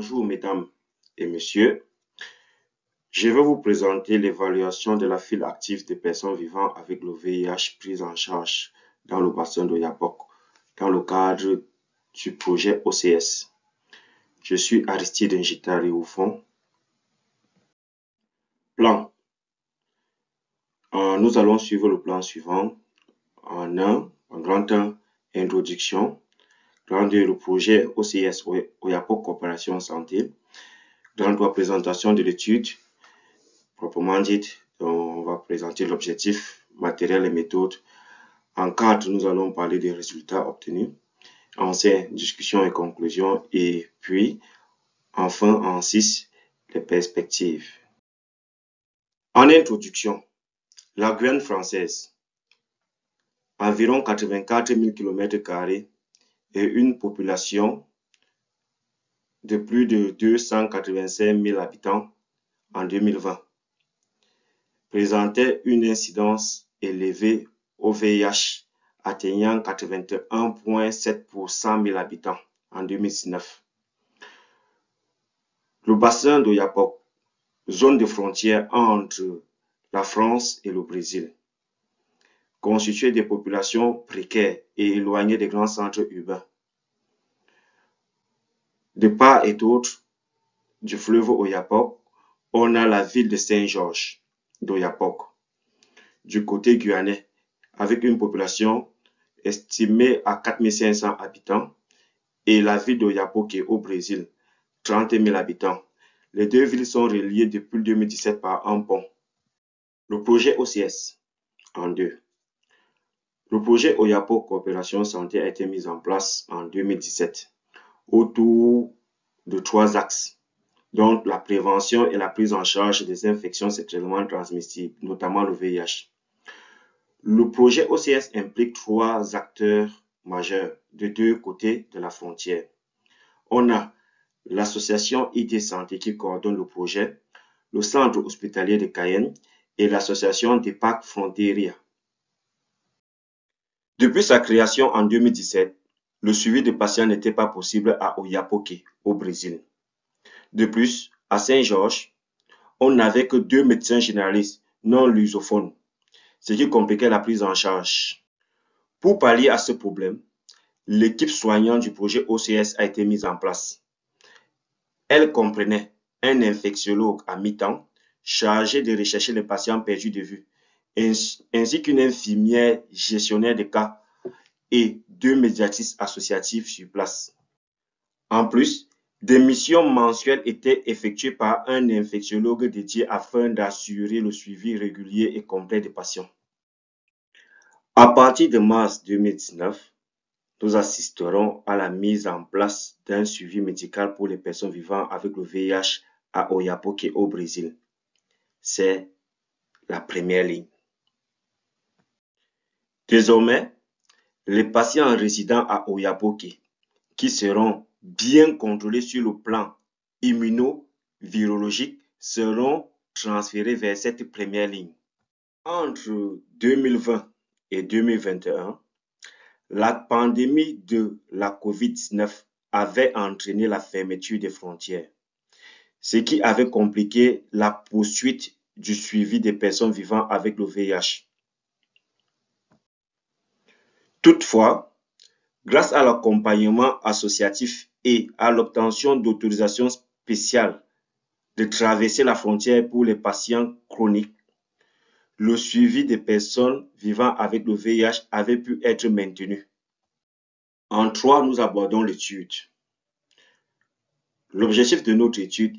Bonjour mesdames et messieurs, je vais vous présenter l'évaluation de la file active des personnes vivant avec le VIH prise en charge dans le bassin d'Oyapock dans le cadre du projet OCS. Je suis Aristide Njitari Oufon. Plan. Nous allons suivre le plan suivant. En grand 1, introduction. Grand 2, le projet OCS, Oyapock Coopération Santé. Grand 3, présentation de l'étude. Proprement dite, on va présenter l'objectif, matériel et méthode. En 4, nous allons parler des résultats obtenus. En 5, discussion et conclusion. Et puis, enfin, en 6, les perspectives. En introduction, la Guyane française, environ 84 000 km² et une population de plus de 285 000 habitants en 2020, présentait une incidence élevée au VIH atteignant 81,7 pour 100 000 habitants en 2019. Le bassin d'Oyapock, zone de frontière entre la France et le Brésil, constitué des populations précaires et éloignées des grands centres urbains. De part et d'autre du fleuve Oyapock, on a la ville de Saint-Georges d'Oyapock, du côté guyanais, avec une population estimée à 4 500 habitants, et la ville d'Oiapoque au Brésil, 30 000 habitants. Les deux villes sont reliées depuis 2017 par un pont. Le projet OCS, en 2. Le projet Oyapock Coopération Santé a été mis en place en 2017 autour de 3 axes, dont la prévention et la prise en charge des infections sexuellement transmissibles, notamment le VIH. Le projet OCS implique 3 acteurs majeurs de 2 côtés de la frontière. On a l'association ID Santé qui coordonne le projet, le centre hospitalier de Cayenne et l'association d'EPAC Fronteria. Depuis sa création en 2017, le suivi de patients n'était pas possible à Oiapoque, au Brésil. De plus, à Saint-Georges, on n'avait que 2 médecins généralistes non lusophones, ce qui compliquait la prise en charge. Pour pallier à ce problème, l'équipe soignante du projet OCS a été mise en place. Elle comprenait un infectiologue à mi-temps chargé de rechercher les patients perdus de vue, ainsi qu'une infirmière gestionnaire de cas et 2 médiatrices associatives sur place. En plus, des missions mensuelles étaient effectuées par un infectiologue dédié afin d'assurer le suivi régulier et complet des patients. À partir de mars 2019, nous assisterons à la mise en place d'un suivi médical pour les personnes vivant avec le VIH à Oiapoque au Brésil. C'est la première ligne. Désormais, les patients résidant à Oiapoque qui seront bien contrôlés sur le plan immunovirologique seront transférés vers cette première ligne. Entre 2020 et 2021, la pandémie de la COVID-19 avait entraîné la fermeture des frontières, ce qui avait compliqué la poursuite du suivi des personnes vivant avec le VIH. Toutefois, grâce à l'accompagnement associatif et à l'obtention d'autorisations spéciales de traverser la frontière pour les patients chroniques, le suivi des personnes vivant avec le VIH avait pu être maintenu. En 3, nous abordons l'étude. L'objectif de notre étude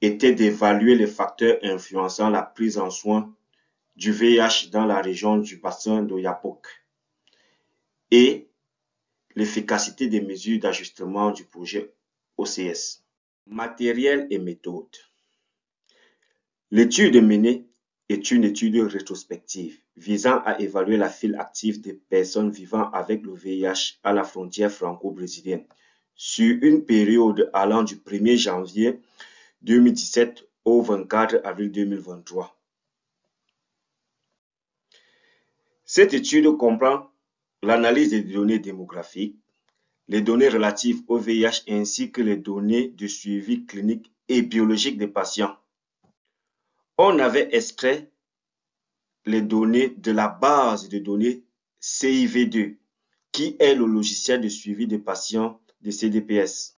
était d'évaluer les facteurs influençant la prise en soin du VIH dans la région du bassin d'Oyapock et l'efficacité des mesures d'ajustement du projet OCS. Matériel et méthode. L'étude menée est une étude rétrospective visant à évaluer la file active des personnes vivant avec le VIH à la frontière franco-brésilienne sur une période allant du 1er janvier 2017 au 24 avril 2023. Cette étude comprend l'analyse des données démographiques, les données relatives au VIH ainsi que les données de suivi clinique et biologique des patients. On avait extrait les données de la base de données CIV2, qui est le logiciel de suivi des patients de CDPS.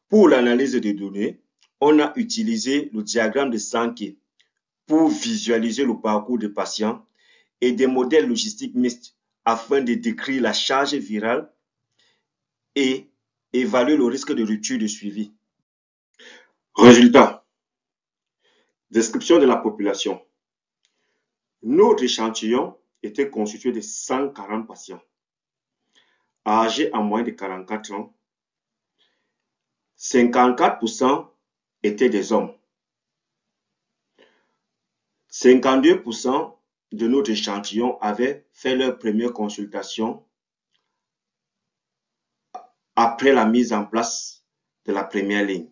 Pour l'analyse des données, on a utilisé le diagramme de Sankey pour visualiser le parcours des patients et des modèles logistiques mixtes afin de décrire la charge virale et évaluer le risque de rupture de suivi. Résultat. Description de la population. Notre échantillon était constitué de 140 patients, âgés en moyenne de 44 ans. 54% étaient des hommes. 52% de notre échantillon avaient fait leur première consultation après la mise en place de la première ligne.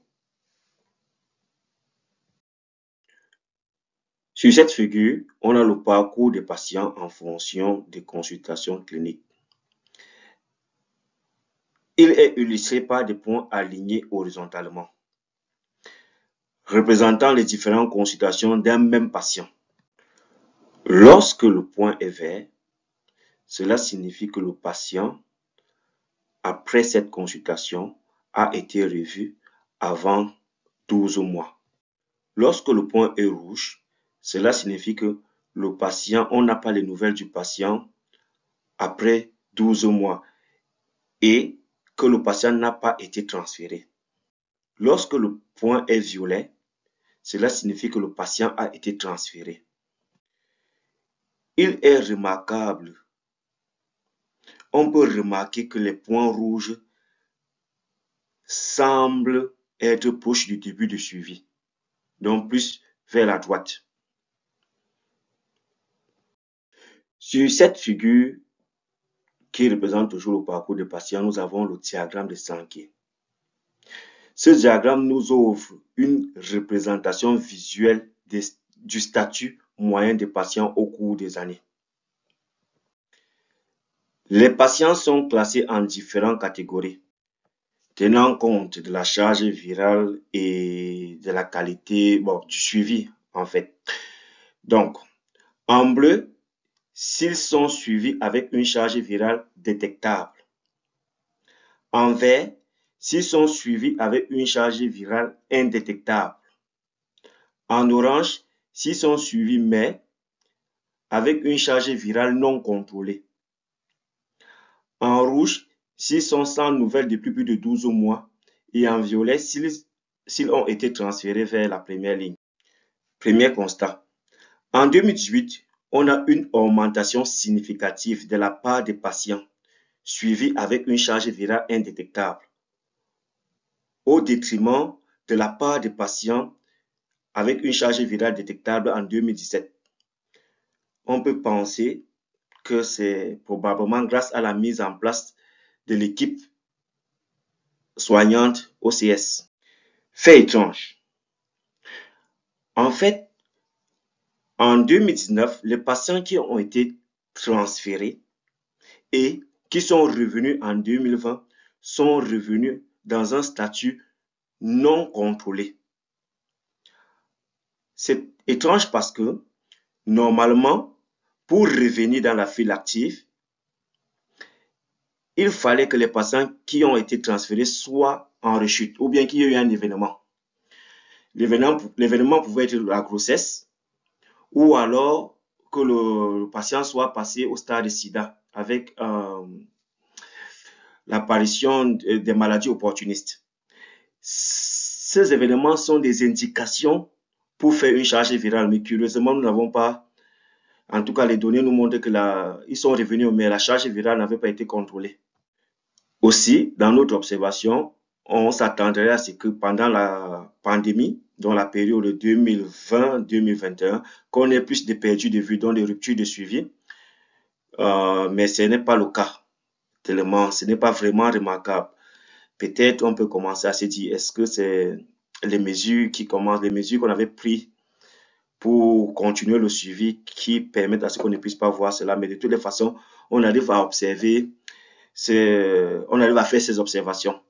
Sur cette figure, on a le parcours des patients en fonction des consultations cliniques. Il est illustré par des points alignés horizontalement, représentant les différentes consultations d'un même patient. Lorsque le point est vert, cela signifie que le patient, après cette consultation, a été revu avant 12 mois. Lorsque le point est rouge, cela signifie que le patient, on n'a pas les nouvelles du patient après 12 mois et que le patient n'a pas été transféré. Lorsque le point est violet, cela signifie que le patient a été transféré. Il est remarquable. On peut remarquer que les points rouges semblent être proches du début du suivi, donc plus vers la droite. Sur cette figure qui représente toujours le parcours du patient, nous avons le diagramme de Sankey. Ce diagramme nous offre une représentation visuelle du statut moyen des patients au cours des années. Les patients sont classés en différentes catégories, tenant compte de la charge virale et de la qualité du suivi en fait. Donc, en bleu, s'ils sont suivis avec une charge virale détectable. En vert, s'ils sont suivis avec une charge virale indétectable. En orange, s'ils sont suivis mais avec une charge virale non contrôlée. En rouge, s'ils sont sans nouvelles depuis plus de 12 mois. Et en violet, s'ils ont été transférés vers la première ligne. Premier constat. En 2018, on a une augmentation significative de la part des patients suivis avec une charge virale indétectable, au détriment de la part des patients avec une charge virale détectable en 2017. On peut penser que c'est probablement grâce à la mise en place de l'équipe soignante OCS. Fait étrange. En fait, en 2019, les patients qui ont été transférés et qui sont revenus en 2020 sont revenus dans un statut non contrôlé. C'est étrange parce que, normalement, pour revenir dans la file active, il fallait que les patients qui ont été transférés soient en rechute ou bien qu'il y ait eu un événement. L'événement pouvait être la grossesse ou alors que le patient soit passé au stade de sida avec l'apparition des maladies opportunistes. Ces événements sont des indications pour faire une charge virale, mais curieusement, nous n'avons pas, en tout cas les données nous montrent qu'ils sont revenus, mais la charge virale n'avait pas été contrôlée. Aussi, dans notre observation, on s'attendrait à ce que pendant la pandémie, dans la période 2020-2021, qu'on ait plus de perdus de vue, dans des ruptures de suivi, mais ce n'est pas le cas. Tellement, ce n'est pas vraiment remarquable. Peut-être on peut commencer à se dire, est-ce que c'est les mesures qu'on avait prises pour continuer le suivi qui permettent à ce qu'on ne puisse pas voir cela, mais de toutes les façons, on arrive à observer on arrive à faire ces observations.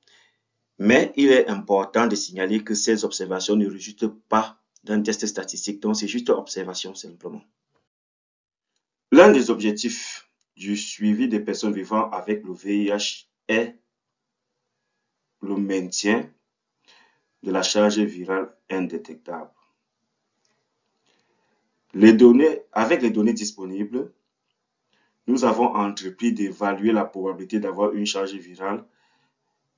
Mais il est important de signaler que ces observations ne résultent pas d'un test statistique, donc c'est juste observation simplement. L'un des objectifs du suivi des personnes vivant avec le VIH est le maintien de la charge virale indétectable. Avec les données disponibles, nous avons entrepris d'évaluer la probabilité d'avoir une charge virale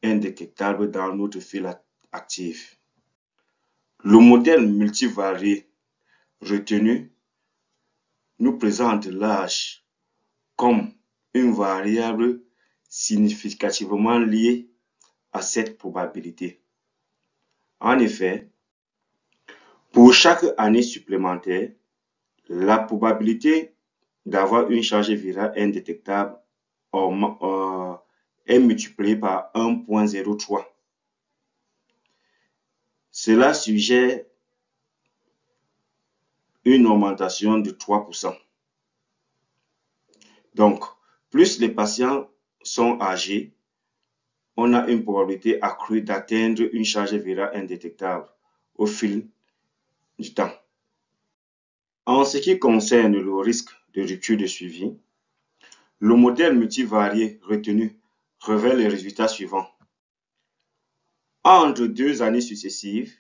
indétectable dans notre file active. Le modèle multivarié retenu nous présente l'âge comme une variable significativement liée à cette probabilité. En effet, pour chaque année supplémentaire, la probabilité d'avoir une charge virale indétectable est multipliée par 1,03. Cela suggère une augmentation de 3%. Donc, plus les patients sont âgés, on a une probabilité accrue d'atteindre une charge virale indétectable au fil du temps. En ce qui concerne le risque de rupture de suivi, le modèle multivarié retenu révèle les résultats suivants. Entre 2 années successives,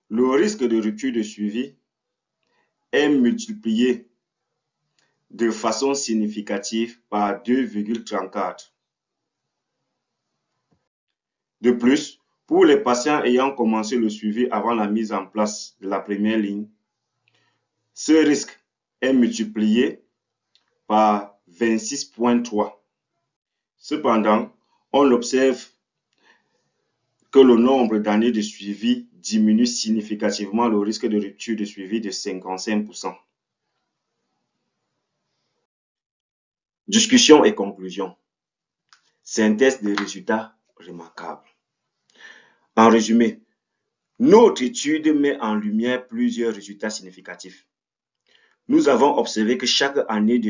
le risque de rupture de suivi est multiplié de façon significative par 2,34. De plus, pour les patients ayant commencé le suivi avant la mise en place de la première ligne, ce risque est multiplié par 26,3. Cependant, on observe que le nombre d'années de suivi diminue significativement le risque de rupture de suivi de 55%. Discussion et conclusion. Synthèse des résultats remarquables. En résumé, notre étude met en lumière plusieurs résultats significatifs. Nous avons observé que chaque année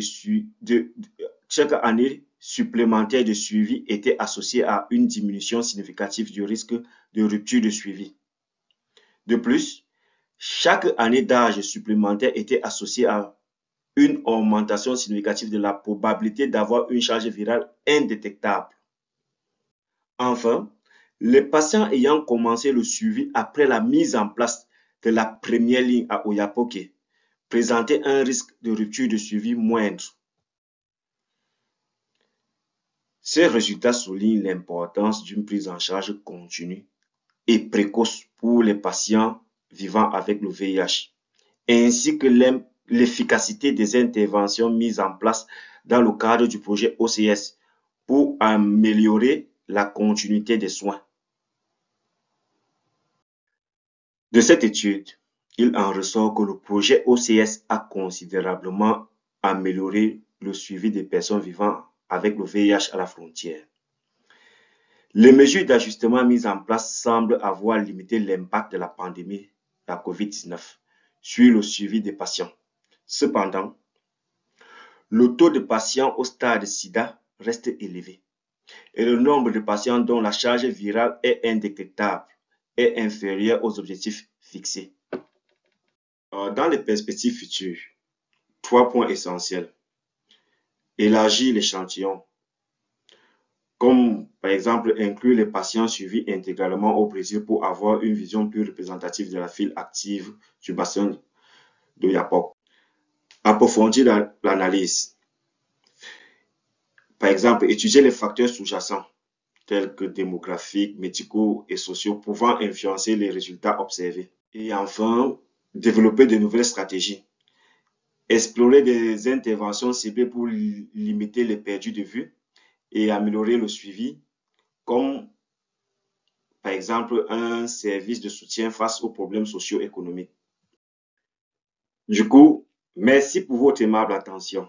supplémentaire de suivi était associée à une diminution significative du risque de rupture de suivi. De plus, chaque année d'âge supplémentaire était associée à une augmentation significative de la probabilité d'avoir une charge virale indétectable. Enfin, les patients ayant commencé le suivi après la mise en place de la première ligne à Oyapoke présentaient un risque de rupture de suivi moindre. Ces résultats soulignent l'importance d'une prise en charge continue et précoce pour les patients vivant avec le VIH, ainsi que l'efficacité des interventions mises en place dans le cadre du projet OCS pour améliorer la continuité des soins. De cette étude, il en ressort que le projet OCS a considérablement amélioré le suivi des personnes vivant avec le VIH à la frontière. Les mesures d'ajustement mises en place semblent avoir limité l'impact de la pandémie de la COVID-19 sur le suivi des patients. Cependant, le taux de patients au stade SIDA reste élevé et le nombre de patients dont la charge virale est indétectable est inférieur aux objectifs fixés. Dans les perspectives futures, 3 points essentiels. Élargir l'échantillon, comme par exemple inclure les patients suivis intégralement au Brésil pour avoir une vision plus représentative de la file active du bassin d'Oyapock. Approfondir l'analyse. Par exemple, étudier les facteurs sous-jacents tels que démographiques, médicaux et sociaux pouvant influencer les résultats observés. Et enfin, développer de nouvelles stratégies. Explorer des interventions ciblées pour limiter les perdus de vue et améliorer le suivi, comme par exemple un service de soutien face aux problèmes socio-économiques. Du coup, merci pour votre aimable attention.